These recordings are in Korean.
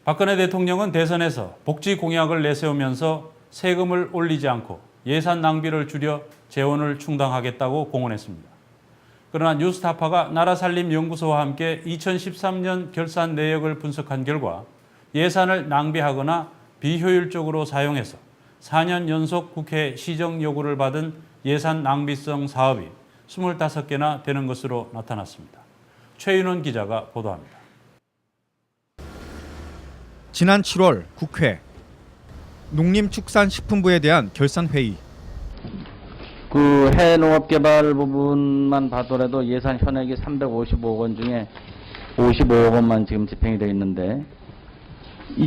박근혜 대통령은 대선에서 복지 공약을 내세우면서 세금을 올리지 않고 예산 낭비를 줄여 재원을 충당하겠다고 공언했습니다. 그러나 뉴스타파가 나라살림연구소와 함께 2013년 결산 내역을 분석한 결과 예산을 낭비하거나 비효율적으로 사용해서 4년 연속 국회 시정 요구를 받은 예산 낭비성 사업이 25개나 되는 것으로 나타났습니다. 최윤원 기자가 보도합니다. 지난 7월 국회 농림축산식품부에 대한 결산회의. 그 해농업개발 부분만 봐더라도 예산 현액이 355억 원 중에 55억 원만 지금 집행이 되어 있는데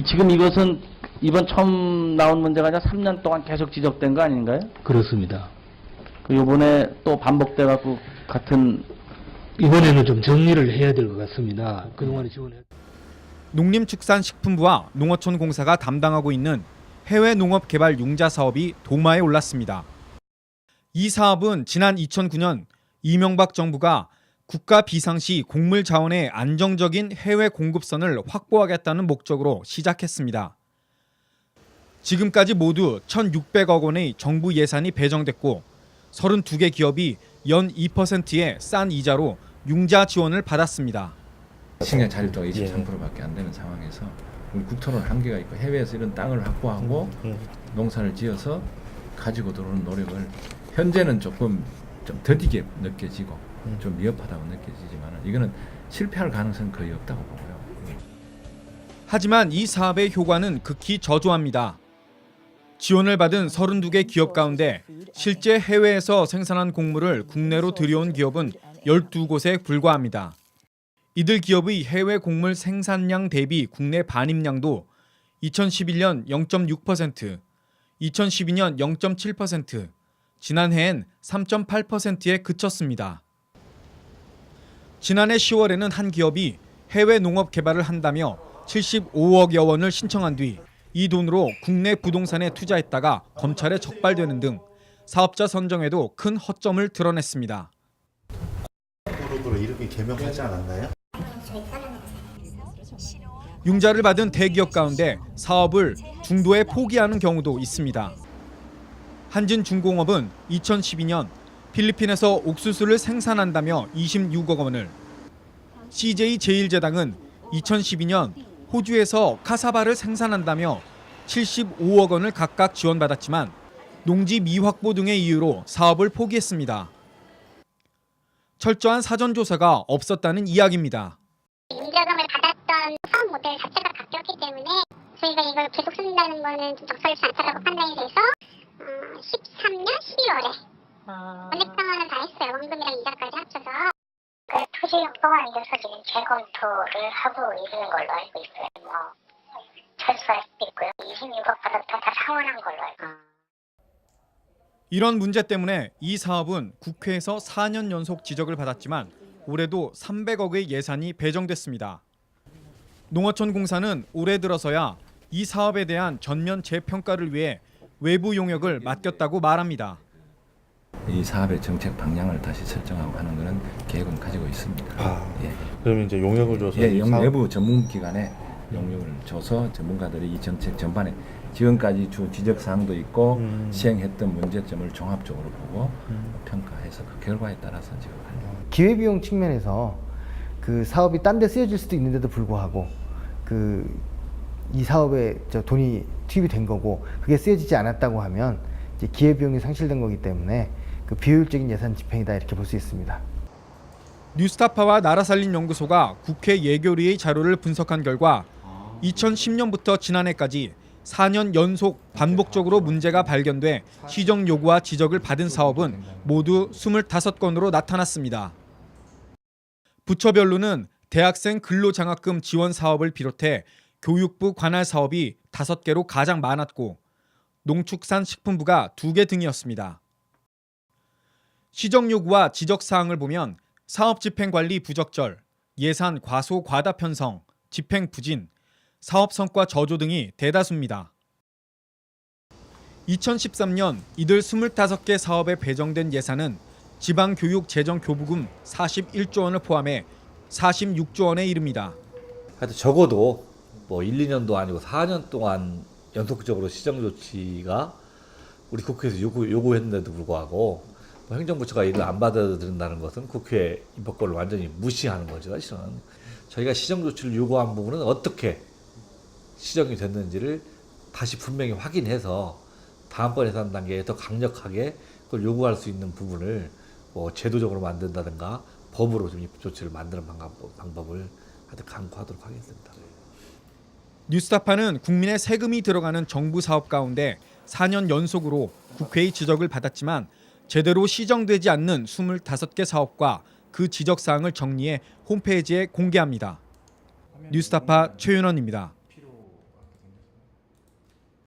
지금 이것은 이번 처음 나온 문제가 아니라 3년 동안 계속 지적된 거 아닌가요? 그렇습니다. 그 이번에 또 반복돼 갖고 같은 이번에는 좀 정리를 해야 될 것 같습니다. 그동안에 지원해. 농림축산식품부와 농어촌공사가 담당하고 있는 해외 농업개발 융자 사업이 도마에 올랐습니다. 이 사업은 지난 2009년 이명박 정부가 국가 비상시 곡물 자원의 안정적인 해외 공급선을 확보하겠다는 목적으로 시작했습니다. 지금까지 모두 1,600억 원의 정부 예산이 배정됐고 32개 기업이 연 2%의 싼 이자로 융자 지원을 받았습니다. 식량 자립도가 23%밖에 안 되는 상황에서 우리 국토는 한계가 있고 해외에서 이런 땅을 확보하고 농사를 지어서 가지고 들어오는 노력을 현재는 조금 좀 더디게 느껴지고 좀 미흡하다고 느껴지지만 이거는 실패할 가능성은 거의 없다고 보고요. 하지만 이 사업의 효과는 극히 저조합니다. 지원을 받은 32개 기업 가운데 실제 해외에서 생산한 곡물을 국내로 들여온 기업은 12곳에 불과합니다. 이들 기업의 해외 곡물 생산량 대비 국내 반입량도 2011년 0.6%, 2012년 0.7%, 지난해엔 3.8%에 그쳤습니다. 지난해 10월에는 한 기업이 해외 농업 개발을 한다며 75억여 원을 신청한 뒤 이 돈으로 국내 부동산에 투자했다가 검찰에 적발되는 등 사업자 선정에도 큰 허점을 드러냈습니다. 으로 이렇게 개명하지 않았나요? 융자를 받은 대기업 가운데 사업을 중도에 포기하는 경우도 있습니다. 한진중공업은 2012년 필리핀에서 옥수수를 생산한다며 26억 원을, CJ제일제당은 2012년 호주에서 카사바를 생산한다며 75억 원을 각각 지원받았지만 농지 미확보 등의 이유로 사업을 포기했습니다. 철저한 사전조사가 없었다는 이야기입니다. 융자금을 받았던 사업 모델 자체가 바뀌었기 때문에 저희가 이걸 계속 쓴다는 거는 좀 적절치 않다고 판단이 돼서 13년 12월에 원액상환을 다 했어요. 원금이랑 이자까지 합쳐서. 그 토지 확보가 아니라서 지금 재검토를 하고 있는 걸로 알고 있어요. 뭐 철수할 수도 있고요. 26억 받았다 다 상환한 걸로 알고 있어요. 이런 문제 때문에 이 사업은 국회에서 4년 연속 지적을 받았지만 올해도 300억의 예산이 배정됐습니다. 농어촌공사는 올해 들어서야 이 사업에 대한 전면 재평가를 위해 외부 용역을 맡겼다고 말합니다. 이 사업의 정책 방향을 다시 설정하고 하는 것은 계획은 가지고 있습니다. 예. 그러면 이제 용역을 줘서 내부 전문기관에 용역을 줘서 전문가들이 이 정책 전반에 지금까지 주 지적 사항도 있고 시행했던 문제점을 종합적으로 보고 평가해서 그 결과에 따라서 지금 기회비용 측면에서 그 사업이 딴 데 쓰여질 수도 있는데도 불구하고 이 사업에 돈이 투입이 된 거고 그게 쓰여지지 않았다고 하면 이제 기회비용이 상실된 거기 때문에 그 비효율적인 예산 집행이다 이렇게 볼 수 있습니다. 뉴스타파와 나라살림연구소가 국회 예결위의 자료를 분석한 결과 2010년부터 지난해까지 4년 연속 반복적으로 문제가 발견돼 시정 요구와 지적을 받은 사업은 모두 25건으로 나타났습니다. 부처별로는 대학생 근로장학금 지원 사업을 비롯해 교육부 관할 사업이 5개로 가장 많았고 농축산식품부가 2개 등이었습니다. 시정 요구와 지적 사항을 보면 사업 집행 관리 부적절, 예산 과소 과다 편성, 집행 부진, 사업 성과 저조 등이 대다수입니다. 2013년 이들 25개 사업에 배정된 예산은 지방교육재정교부금 41조 원을 포함해 46조 원에 이릅니다. 하여튼 적어도 뭐 1, 2년도 아니고 4년 동안 연속적으로 시정 조치가 우리 국회에서 요구했는데도 불구하고 뭐 행정부처가 이를 안 받아들인다는 것은 국회 입법권을 완전히 무시하는 거죠. 사실은 저희가 시정 조치를 요구한 부분은 어떻게 시정이 됐는지를 다시 분명히 확인해서 다음번 예산 단계에 더 강력하게 그걸 요구할 수 있는 부분을 뭐 제도적으로 만든다든가 법으로 좀 입법 조치를 만드는 방법을 하여튼 강구하도록 하겠습니다. 뉴스타파는 국민의 세금이 들어가는 정부 사업 가운데 4년 연속으로 국회의 지적을 받았지만 제대로 시정되지 않는 25개 사업과 그 지적사항을 정리해 홈페이지에 공개합니다. 뉴스타파 최윤원입니다.